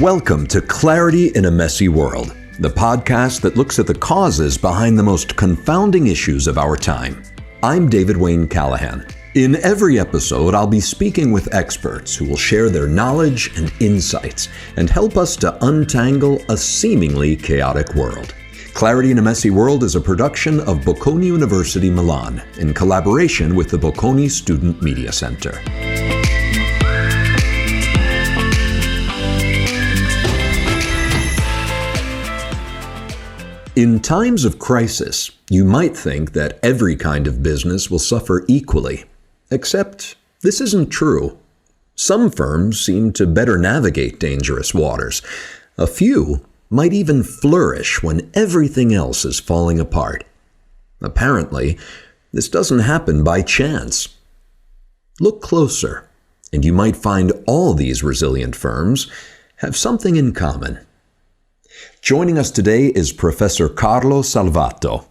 Welcome to Clarity in a Messy World, the podcast that looks at the causes behind the most confounding issues of our time. I'm David Wayne Callahan. In every episode, I'll be speaking with experts who will share their knowledge and insights and help us to untangle a seemingly chaotic world. Clarity in a Messy World is a production of Bocconi University Milan in collaboration with the Bocconi Student Media Center. In times of crisis, you might think that every kind of business will suffer equally. Except, this isn't true. Some firms seem to better navigate dangerous waters. A few might even flourish when everything else is falling apart. Apparently, this doesn't happen by chance. Look closer, and you might find all these resilient firms have something in common. Joining us today is Professor Carlo Salvato.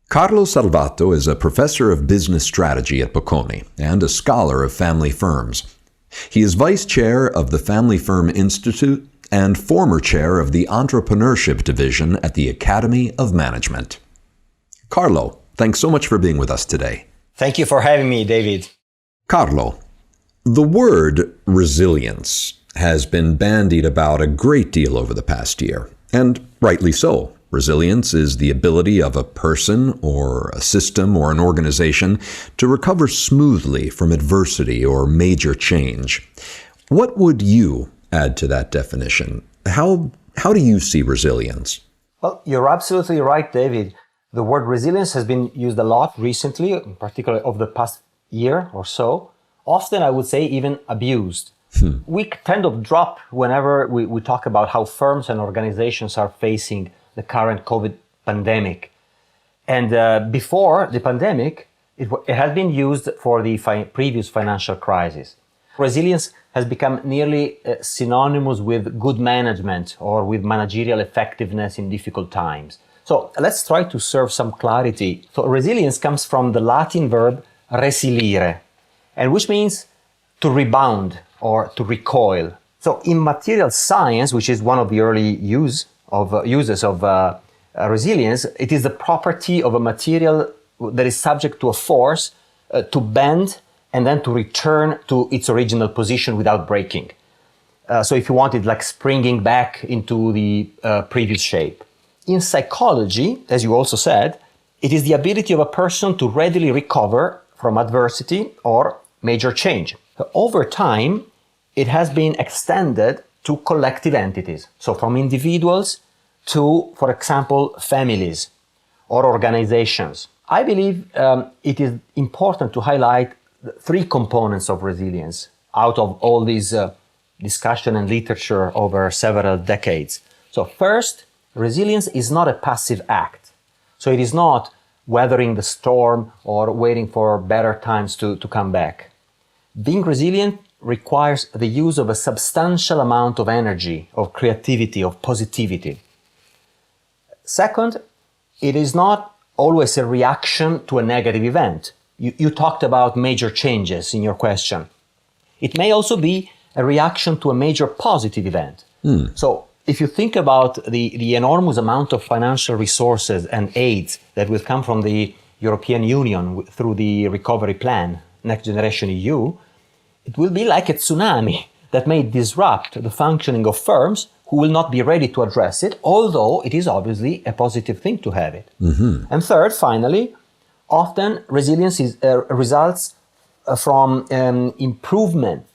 Carlo Salvato is a professor of business strategy at Bocconi and a scholar of family firms. He is vice chair of the Family Firm Institute and former chair of the entrepreneurship division at the Academy of Management. Carlo, thanks so much for being with us today. Thank you for having me, David. Carlo, the word resilience has been bandied about a great deal over the past year, and rightly so. Resilience is the ability of a person or a system or an organization to recover smoothly from adversity or major change. What would you add to that definition? How do you see resilience? Well, you're absolutely right, David. The word resilience has been used a lot recently, particularly over the past year or so. Often, I would say, even abused. We tend to drop whenever we talk about how firms and organizations are facing the current COVID pandemic. And before the pandemic, it had been used for the previous financial crisis. Resilience has become nearly synonymous with good management or with managerial effectiveness in difficult times. So let's try to serve some clarity. So resilience comes from the Latin verb resilire, and which means to rebound or to recoil. So in material science, which is one of the early uses of resilience, it is the property of a material that is subject to a force to bend and then to return to its original position without breaking. So if you want it, like springing back into the previous shape. In psychology, as you also said, it is the ability of a person to readily recover from adversity or major change. Over time, it has been extended to collective entities. So from individuals to, for example, families or organizations. I believe it is important to highlight the three components of resilience out of all these discussion and literature over several decades. So first, resilience is not a passive act. So it is not weathering the storm or waiting for better times to come back. Being resilient requires the use of a substantial amount of energy, of creativity, of positivity. Second, it is not always a reaction to a negative event. You talked about major changes in your question. It may also be a reaction to a major positive event. So if you think about the enormous amount of financial resources and aid that will come from the European Union through the recovery plan, Next Generation EU, it will be like a tsunami that may disrupt the functioning of firms who will not be ready to address it, although it is obviously a positive thing to have it. And third, finally, often resilience results from improvement,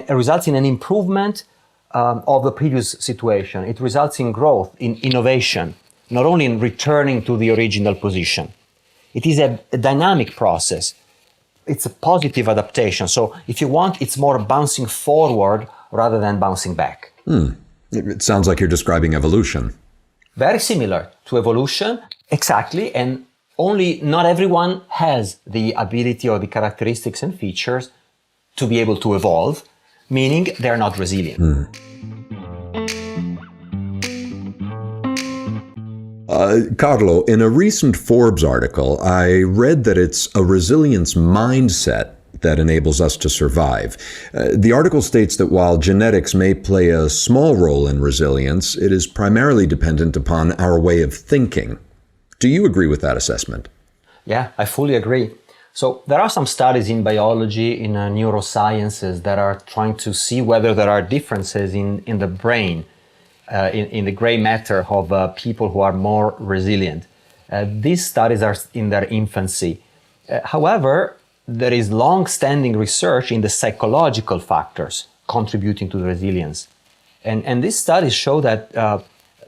results in an improvement of the previous situation. It results in growth, in innovation, not only in returning to the original position. It is a dynamic process. It's a positive adaptation. So if you want, it's more bouncing forward rather than bouncing back. It sounds like you're describing evolution. Very similar to evolution, exactly. And only not everyone has the ability or the characteristics and features to be able to evolve, meaning they're not resilient. Carlo, in a recent Forbes article, I read that it's a resilience mindset that enables us to survive. The article states that while genetics may play a small role in resilience, it is primarily dependent upon our way of thinking. Do you agree with that assessment? Yeah, I fully agree. So there are some studies in biology, in neurosciences, that are trying to see whether there are differences in the brain, in the gray matter of people who are more resilient. These studies are in their infancy. However, there is long-standing research in the psychological factors contributing to the resilience. And these studies show that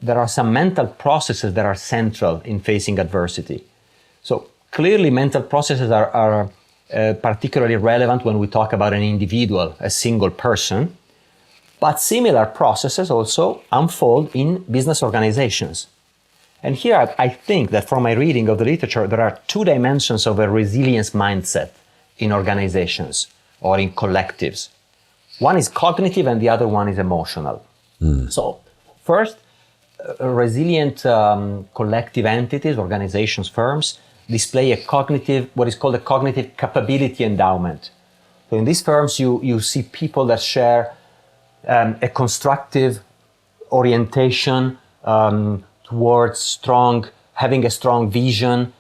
there are some mental processes that are central in facing adversity. So clearly, mental processes are particularly relevant when we talk about an individual, a single person, but similar processes also unfold in business organizations. And here I think that from my reading of the literature, there are two dimensions of a resilience mindset in organizations or in collectives. One is cognitive and the other one is emotional. So first, resilient collective entities, organizations, firms, display what is called a cognitive capability endowment. So in these firms, you see people that share a constructive orientation towards having a strong vision,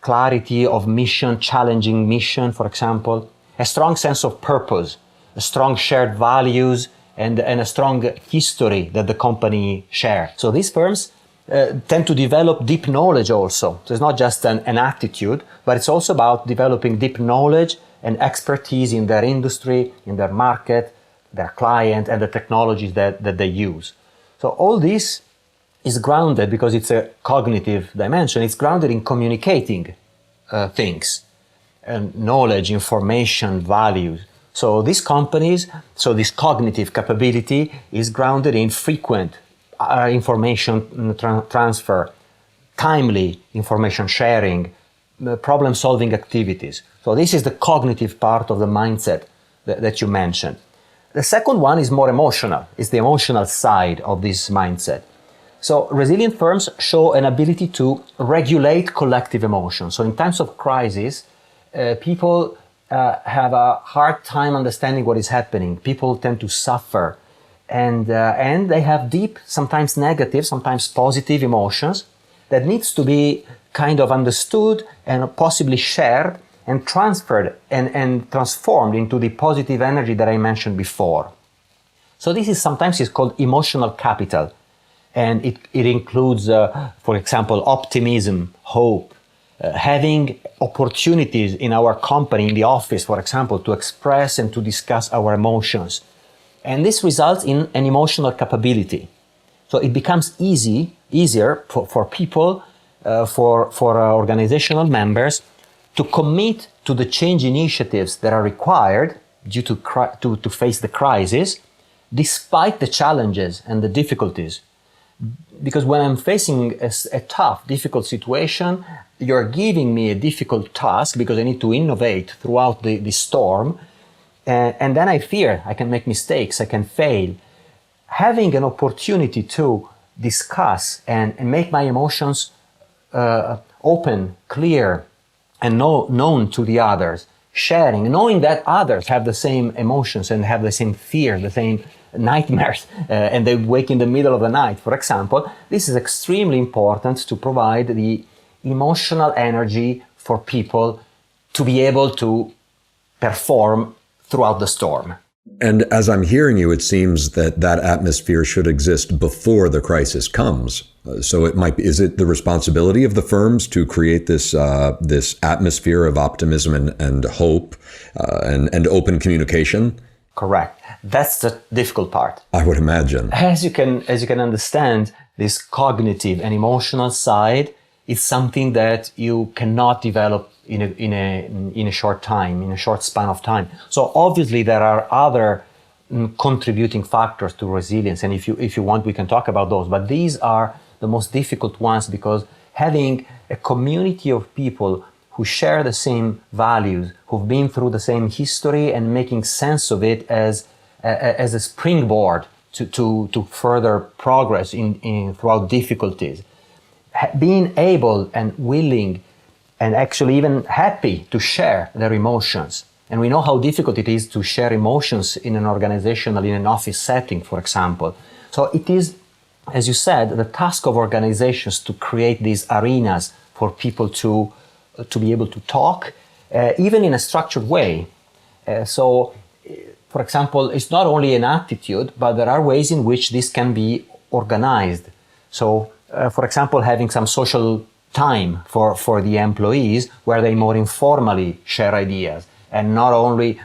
clarity of mission, challenging mission, for example, a strong sense of purpose, a strong shared values, and a strong history that the company shares. So these firms tend to develop deep knowledge also. So it's not just an attitude, but it's also about developing deep knowledge and expertise in their industry, in their market, their client, and the technologies that they use. So all this is grounded, because it's a cognitive dimension, it's grounded in communicating things, and knowledge, information, values. So these companies, this cognitive capability is grounded in frequent information transfer, timely information sharing, problem-solving activities. So this is the cognitive part of the mindset that you mentioned. The second one is more emotional. It's the emotional side of this mindset. So resilient firms show an ability to regulate collective emotions. So in times of crisis, people have a hard time understanding what is happening. People tend to suffer, and they have deep, sometimes negative, sometimes positive emotions that needs to be kind of understood and possibly shared and transferred and transformed into the positive energy that I mentioned before. So this is sometimes called emotional capital, and it includes, for example, optimism, hope, having opportunities in our company, in the office, for example, to express and to discuss our emotions. And this results in an emotional capability. So it becomes easier for people, for organizational members, to commit to the change initiatives that are required due to face the crisis, despite the challenges and the difficulties. Because when I'm facing a tough, difficult situation, you're giving me a difficult task because I need to innovate throughout the storm. And then I fear I can make mistakes, I can fail. Having an opportunity to discuss and make my emotions open, clear, and known to the others, sharing, knowing that others have the same emotions and have the same fear, the same nightmares, and they wake in the middle of the night, for example. This is extremely important to provide the emotional energy for people to be able to perform throughout the storm. And as I'm hearing you, it seems that atmosphere should exist before the crisis comes. So is it the responsibility of the firms to create this atmosphere of optimism and hope and open communication? Correct. That's the difficult part. I would imagine. As you can understand, this cognitive and emotional side is something that you cannot develop in a short time, in a short span of time. So obviously there are other contributing factors to resilience, and if you want, we can talk about those. But these are the most difficult ones, because having a community of people who share the same values, who've been through the same history, and making sense of it as a springboard to further progress throughout difficulties. Being able and willing and actually even happy to share their emotions And we know how difficult it is to share emotions in an organizational, in an office setting, for example. So it is, as you said, the task of organizations to create these arenas for people to be able to talk, even in a structured way. For example, it's not only an attitude, but there are ways in which this can be organized. So, for example, having some social time for the employees where they more informally share ideas, and not always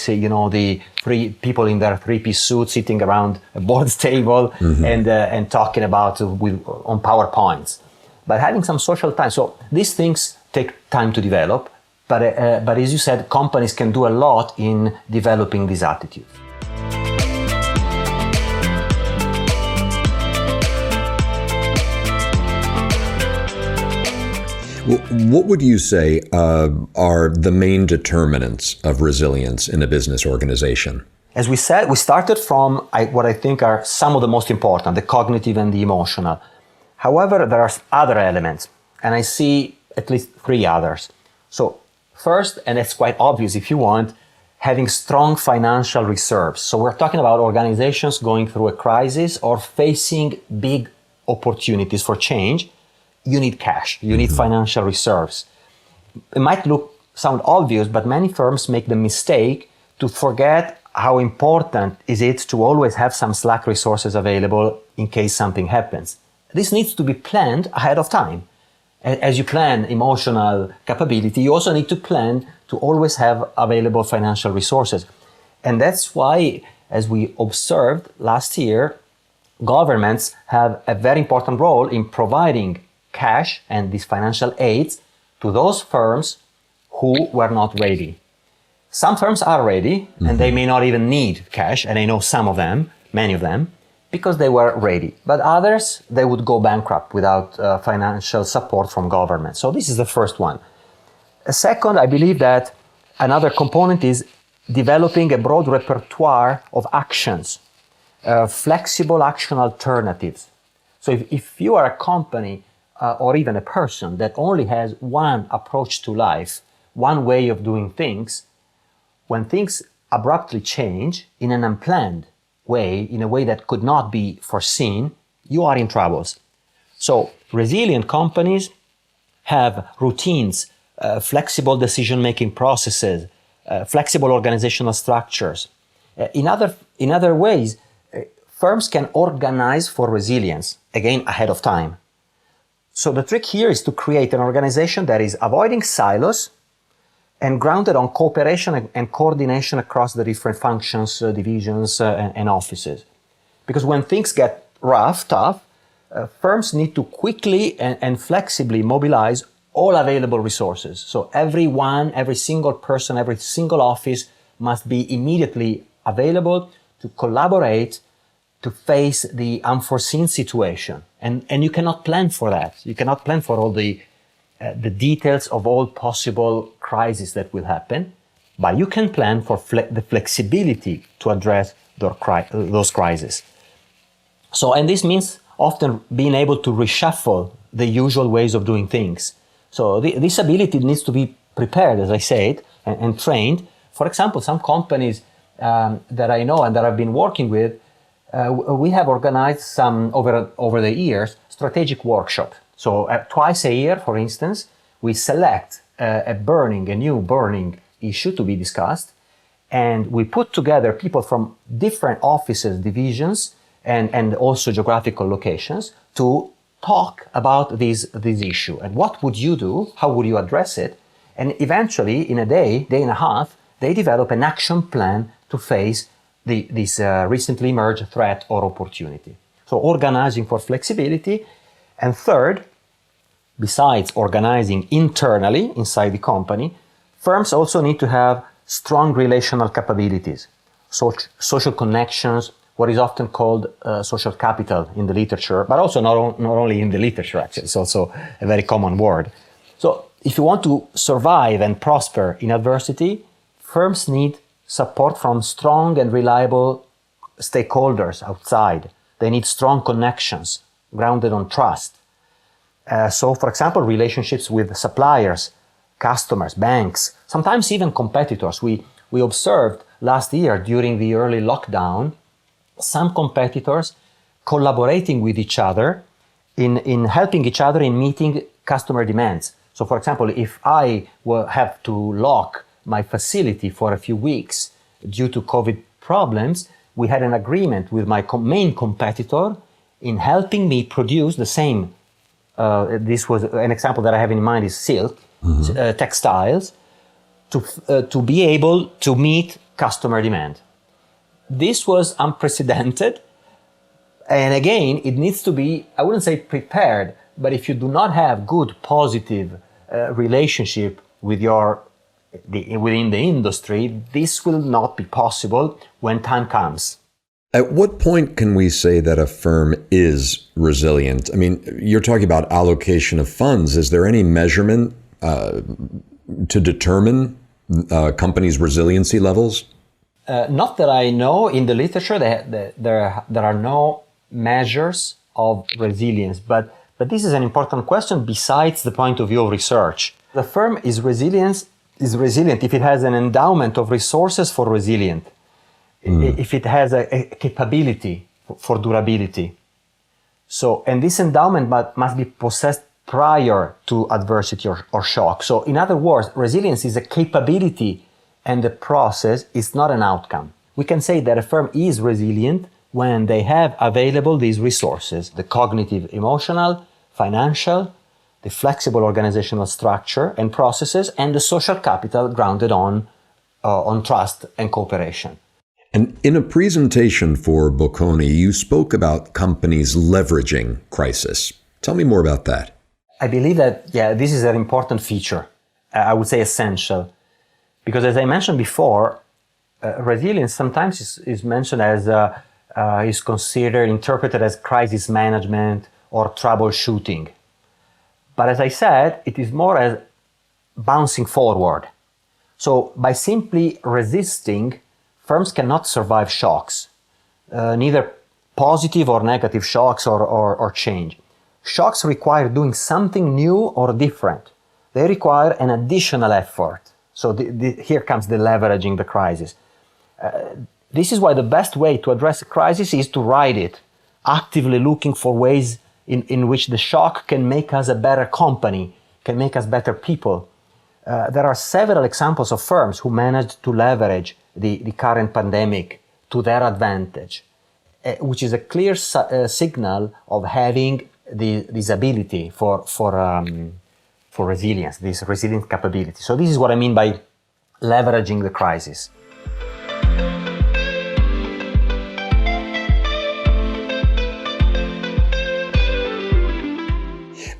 the three people in their three-piece suit sitting around a board table and talking about on PowerPoints, but having some social time. So these things take time to develop, but as you said, companies can do a lot in developing these attitudes. What would you say are the main determinants of resilience in a business organization? As we said, we started from what I think are some of the most important, the cognitive and the emotional. However, there are other elements, and I see at least three others. So first, and it's quite obvious if you want, having strong financial reserves. So we're talking about organizations going through a crisis or facing big opportunities for change. You need cash, you need financial reserves. It might sound obvious, but many firms make the mistake to forget how important is it to always have some slack resources available in case something happens. This needs to be planned ahead of time. As you plan emotional capability, you also need to plan to always have available financial resources. And that's why, as we observed last year, governments have a very important role in providing cash and these financial aids to those firms who were not ready. Some firms are ready and they may not even need cash, and I know some of them, many of them, because they were ready. But others, they would go bankrupt without financial support from government. So this is the first one. Second, I believe that another component is developing a broad repertoire of actions, flexible action alternatives. So if you are a company or even a person that only has one approach to life, one way of doing things, when things abruptly change in an unplanned way, in a way that could not be foreseen, you are in troubles. So resilient companies have routines, flexible decision-making processes, flexible organizational structures. In other ways, firms can organize for resilience, again, ahead of time. So the trick here is to create an organization that is avoiding silos and grounded on cooperation and coordination across the different functions, divisions, and offices. Because when things get tough, firms need to quickly and flexibly mobilize all available resources. So every single person, every single office must be immediately available to collaborate to face the unforeseen situation. And you cannot plan for that. You cannot plan for all the details of all possible crises that will happen, but you can plan for the flexibility to address those crises. So, and this means often being able to reshuffle the usual ways of doing things. So this ability needs to be prepared, as I said, and trained. For example, some companies that I know and that I've been working with, we have organized some, over the years, strategic workshop. So twice a year, for instance, we select a new burning issue to be discussed, and we put together people from different offices, divisions, and also geographical locations to talk about this issue. And what would you do? How would you address it? And eventually, in a day and a half, they develop an action plan to face this recently emerged threat or opportunity. So organizing for flexibility. And third, besides organizing internally inside the company, firms also need to have strong relational capabilities, social connections, what is often called social capital in the literature, but also not only in the literature, actually, it's also a very common word. So if you want to survive and prosper in adversity, firms need support from strong and reliable stakeholders outside. They need strong connections grounded on trust. So, for example, relationships with suppliers, customers, banks, sometimes even competitors. We observed last year during the early lockdown, some competitors collaborating with each other in helping each other in meeting customer demands. So for example, if I will have to lock my facility for a few weeks due to COVID problems, we had an agreement with my main competitor in helping me produce the same. This was an example that I have in mind is silk, textiles, to be able to meet customer demand. This was unprecedented. And again, it needs to be, I wouldn't say prepared, but if you do not have good, positive relationship with within the industry, this will not be possible when time comes. At what point can we say that a firm is resilient? I mean, you're talking about allocation of funds. Is there any measurement to determine companies' resiliency levels? Not that I know. In the literature, there are no measures of resilience, but this is an important question besides the point of view of research. The firm is resilient if it has an endowment of resources for resilience, if it has a capability for durability. So, and this endowment must be possessed prior to adversity or shock. So in other words, resilience is a capability and the process is not an outcome. We can say that a firm is resilient when they have available these resources: the cognitive, emotional, financial, the flexible organizational structure and processes, and the social capital grounded on trust and cooperation. And in a presentation for Bocconi, you spoke about companies leveraging crisis. Tell me more about that. I believe that, this is an important feature. I would say essential. Because as I mentioned before, resilience sometimes is mentioned as, is considered, interpreted as crisis management or troubleshooting. But as I said, it is more as bouncing forward. So by simply resisting, firms cannot survive shocks, neither positive or negative shocks or change. Shocks require doing something new or different. They require an additional effort. So here comes the leveraging the crisis. This is why the best way to address a crisis is to ride it, actively looking for ways in which the shock can make us a better company, can make us better people. There are several examples of firms who managed to leverage the current pandemic to their advantage, which is a clear signal of having this ability for resilience, this resilient capability. So this is what I mean by leveraging the crisis.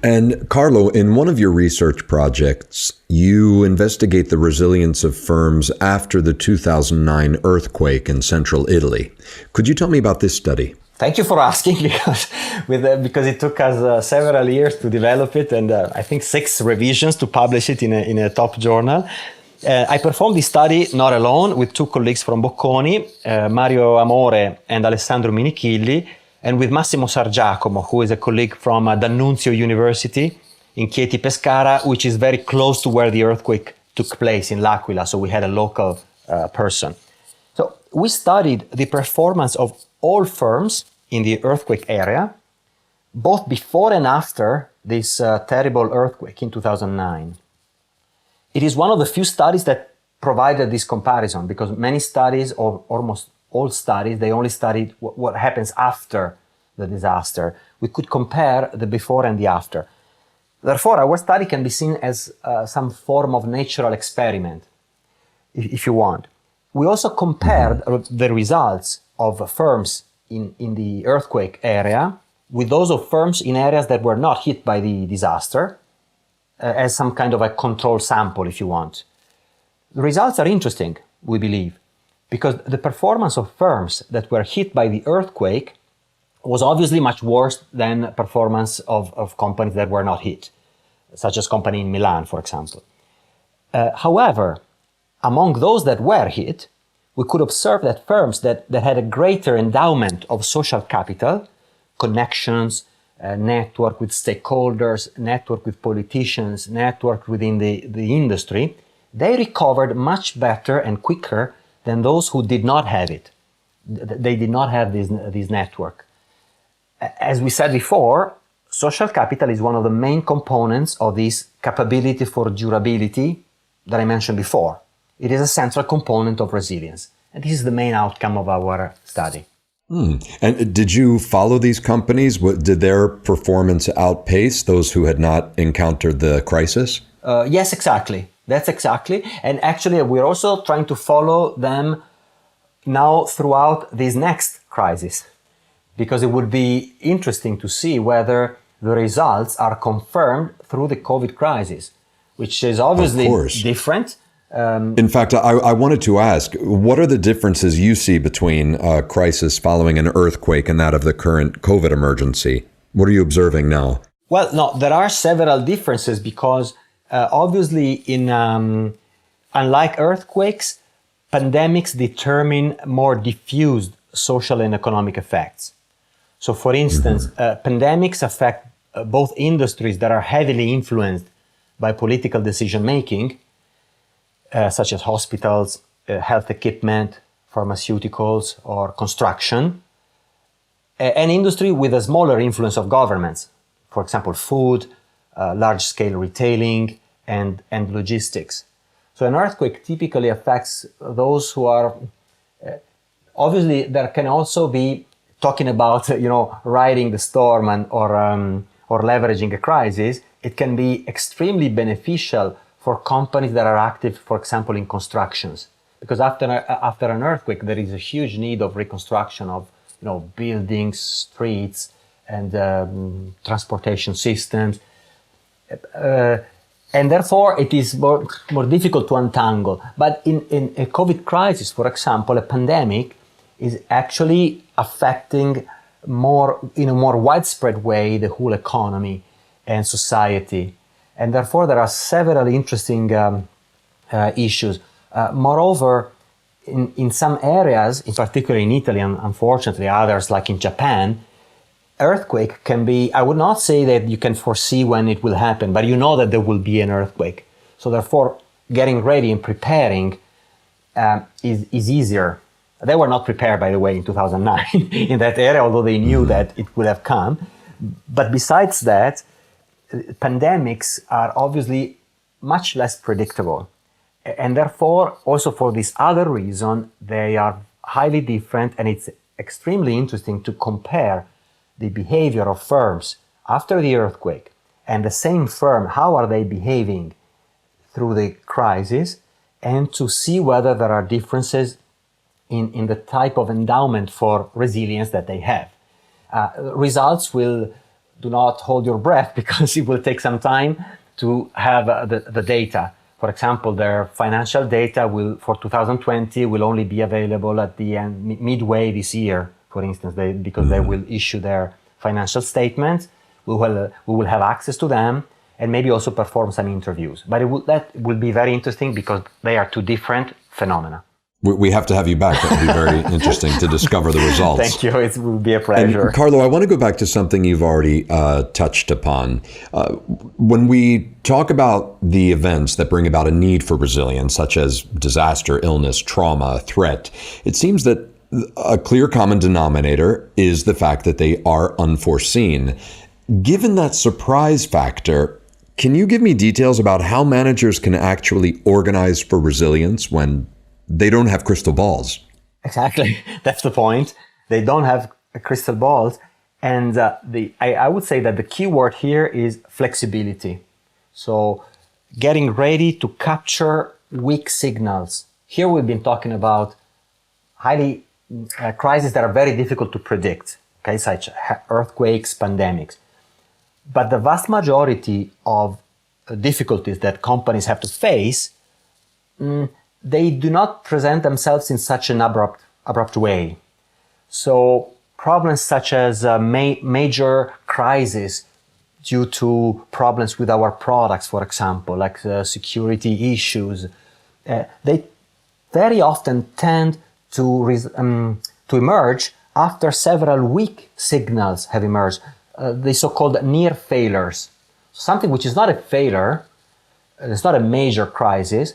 And Carlo, in one of your research projects, you investigate the resilience of firms after the 2009 earthquake in central Italy. Could you tell me about this study? Thank you for asking, because it took us several years to develop it, and I think 6 revisions to publish it in a top journal. I performed this study not alone, with 2 colleagues from Bocconi, Mario Amore and Alessandro Minichilli, and with Massimo Sargiacomo, who is a colleague from D'Annunzio University in Chieti Pescara, which is very close to where the earthquake took place in L'Aquila, so we had a local person. So we studied the performance of all firms in the earthquake area, both before and after this terrible earthquake in 2009. It is one of the few studies that provided this comparison, because many studies, or almost all studies, they only studied what happens after the disaster. We could compare the before and the after. Therefore, our study can be seen as some form of natural experiment, if you want. We also compared the results of firms in the earthquake area with those of firms in areas that were not hit by the disaster, as some kind of a control sample, if you want. The results are interesting, we believe, because the performance of firms that were hit by the earthquake was obviously much worse than performance of companies that were not hit, such as company in Milan, for example. However, among those that were hit, we could observe that firms that had a greater endowment of social capital, connections, network with stakeholders, network with politicians, network within the industry, they recovered much better and quicker than those who did not have it. They did not have this network. As we said before, social capital is one of the main components of this capability for durability that I mentioned before. It is a central component of resilience. And this is the main outcome of our study. And did you follow these companies? Did their performance outpace those who had not encountered the crisis? Yes, exactly. That's exactly. And actually, we're also trying to follow them now throughout this next crisis, because it would be interesting to see whether the results are confirmed through the COVID crisis, which is obviously different. In fact, I wanted to ask, what are the differences you see between a crisis following an earthquake and that of the current COVID emergency? What are you observing now? Well, no, there are several differences because obviously unlike earthquakes, pandemics determine more diffused social and economic effects. So for instance, pandemics affect both industries that are heavily influenced by political decision-making, such as hospitals, health equipment, pharmaceuticals, or construction, and industry with a smaller influence of governments, for example, food, large-scale retailing, and logistics. So an earthquake typically affects those who are, obviously there can also be talking about, riding the storm or leveraging a crisis. It can be extremely beneficial for companies that are active, for example, in constructions. Because after an earthquake, there is a huge need of reconstruction of buildings, streets, and transportation systems. And therefore, it is more difficult to untangle. But in a COVID crisis, for example, a pandemic is actually affecting in a more widespread way the whole economy and society. And therefore, there are several interesting issues. Moreover, in some areas, in particular in Italy, and unfortunately others like in Japan, earthquake can be, I would not say that you can foresee when it will happen, but you know that there will be an earthquake. So therefore, getting ready and preparing is easier. They were not prepared, by the way, in 2009 in that area, although they knew that it would have come. But besides that, pandemics are obviously much less predictable. And therefore, also for this other reason, they are highly different, and it's extremely interesting to compare the behavior of firms after the earthquake and the same firm, how are they behaving through the crisis, and to see whether there are differences in the type of endowment for resilience that they have. Results do not hold your breath because it will take some time to have the data. For example, their financial data for 2020 will only be available at the end, midway this year, for instance, because they will issue their financial statements. We will have access to them and maybe also perform some interviews. But that will be very interesting because they are two different phenomena. We have to have you back. That would be very interesting to discover the results. Thank you. It will be a pleasure. And Carlo, I want to go back to something you've already touched upon. When we talk about the events that bring about a need for resilience, such as disaster, illness, trauma, threat, it seems that a clear common denominator is the fact that they are unforeseen. Given that surprise factor, can you give me details about how managers can actually organize for resilience when they don't have crystal balls? Exactly. That's the point. They don't have crystal balls. And I would say that the key word here is flexibility. So getting ready to capture weak signals. Here we've been talking about highly crises that are very difficult to predict, okay, such as earthquakes, pandemics. But the vast majority of difficulties that companies have to face, they do not present themselves in such an abrupt way. So problems such as major crises due to problems with our products, for example, like security issues, they very often tend to emerge after several weak signals have emerged. the so-called near failures. Something which is not a failure, it's not a major crisis,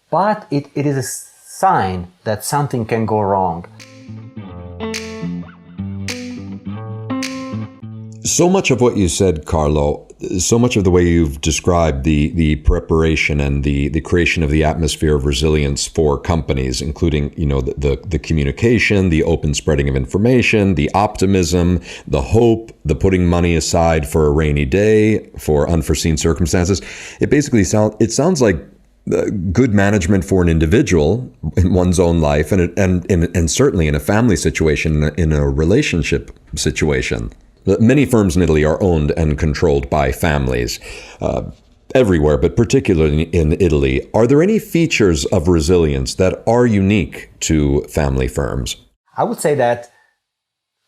but it is a sign that something can go wrong. So much of what you said, Carlo, so much of the way you've described the preparation and the creation of the atmosphere of resilience for companies, including, the communication, the open spreading of information, the optimism, the hope, the putting money aside for a rainy day, for unforeseen circumstances. It basically sounds like good management for an individual in one's own life, and certainly in a family situation, in a relationship situation. Many firms in Italy are owned and controlled by families everywhere, but particularly in Italy. Are there any features of resilience that are unique to family firms? I would say that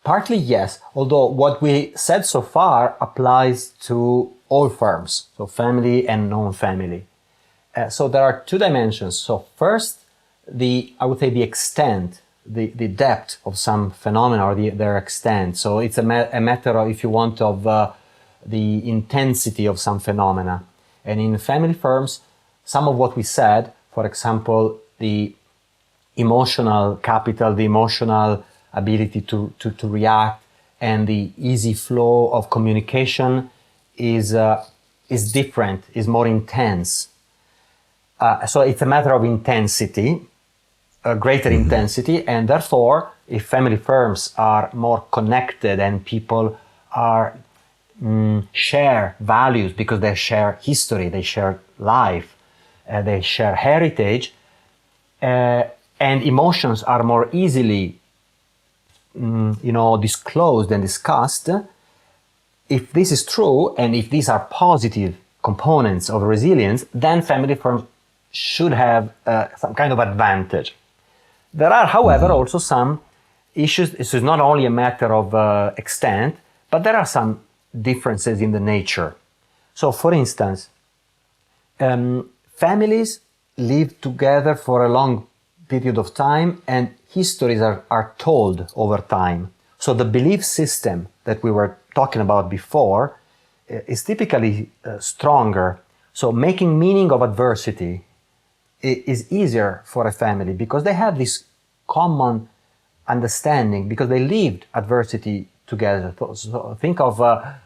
partly yes, although what we said so far applies to all firms, so family and non-family. So there are two dimensions. So first, I would say the extent, the depth of some phenomena or their extent. So it's a matter of, if you want, of the intensity of some phenomena. And in family firms, some of what we said, for example, the emotional capital, the emotional ability to react, and the easy flow of communication is different, is more intense. So it's a matter of intensity, greater intensity, and therefore, if family firms are more connected and people are share values because they share history, they share life, they share heritage, and emotions are more easily, disclosed and discussed. If this is true, and if these are positive components of resilience, then family firms should have some kind of advantage. There are, however, also some issues. This is not only a matter of extent, but there are some differences in the nature. So, for instance, families live together for a long period of time, and histories are told over time. So the belief system that we were talking about before is typically stronger. So making meaning of adversity is easier for a family because they have this common understanding, because they lived adversity together. So think of a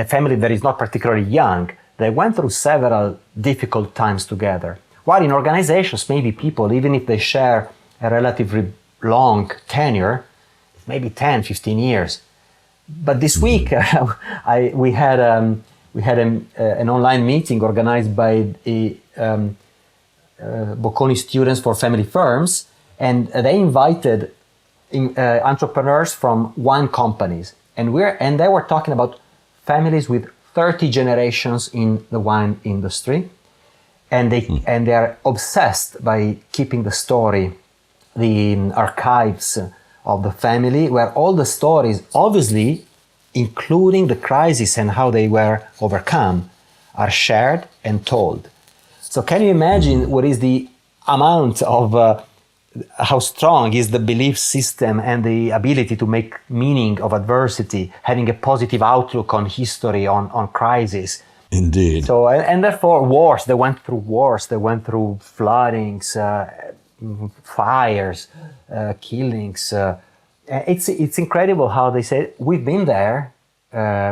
family that is not particularly young. They went through several difficult times together. While in organizations, maybe people, even if they share a relatively long tenure, maybe 10, 15 years. But this week, we had an online meeting organized by the Bocconi students for family firms, and they invited entrepreneurs from wine companies, and they were talking about families with 30 generations in the wine industry, and they are obsessed by keeping the story, the archives of the family, where all the stories, obviously including the crisis and how they were overcome, are shared and told. So can you imagine what is the amount of how strong is the belief system and the ability to make meaning of adversity, having a positive outlook on history, on crisis. Indeed. So, and therefore wars, they went through floodings, fires, killings. It's incredible how they say, we've been there,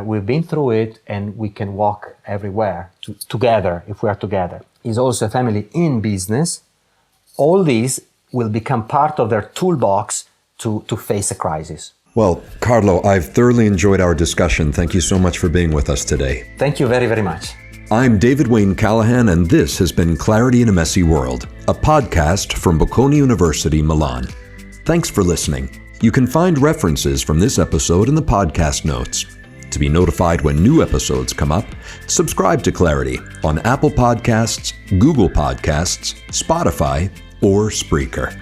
we've been through it, and we can walk everywhere together if we are together. Is also a family in business. All these will become part of their toolbox to face a crisis. Well, Carlo, I've thoroughly enjoyed our discussion. Thank you so much for being with us today. Thank you very, very much. I'm David Wayne Callahan, and this has been Clarity in a Messy World, a podcast from Bocconi University, Milan. Thanks for listening. You can find references from this episode in the podcast notes. To be notified when new episodes come up, subscribe to Clarity on Apple Podcasts, Google Podcasts, Spotify, or Spreaker.